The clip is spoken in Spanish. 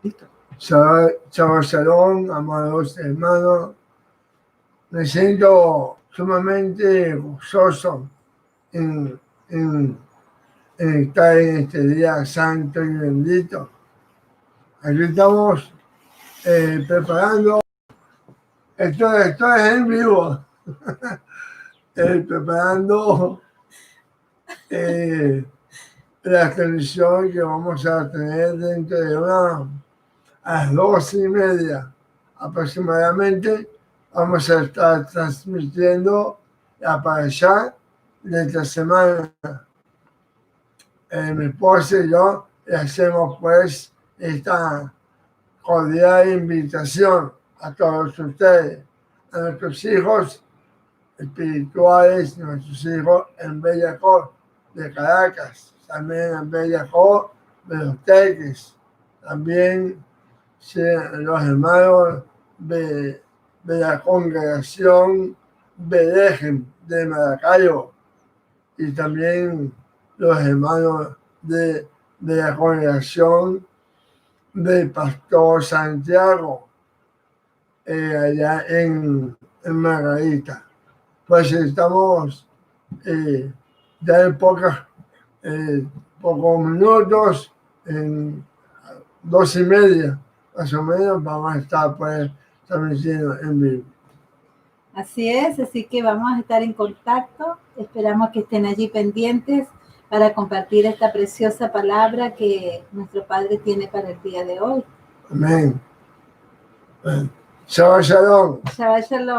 Listo. Shabbat Shalom, amados hermanos. Me siento sumamente gozoso en estar en este día santo y bendito. Aquí estamos preparando, esto es en vivo, preparando la transmisión que vamos a tener dentro de a las 12:30 aproximadamente. Vamos a estar transmitiendo la parashá de esta semana. Mi esposa y yo le hacemos pues esta cordial invitación a todos ustedes, a nuestros hijos espirituales, nuestros hijos en Bellacor de Caracas, también en Bellacor de Los Teques, también los hermanos de la congregación Bedejem de Maracayo y también los hermanos de la congregación del Pastor Santiago allá en Margarita. Pues estamos ya en pocos minutos, en 12:30 más o menos, vamos a estar pues transmitiendo en vivo. Así es, así que vamos a estar en contacto. Esperamos que estén allí pendientes para compartir esta preciosa palabra que nuestro Padre tiene para el día de hoy. Amén. Shabbat Shalom. Shabbat Shalom.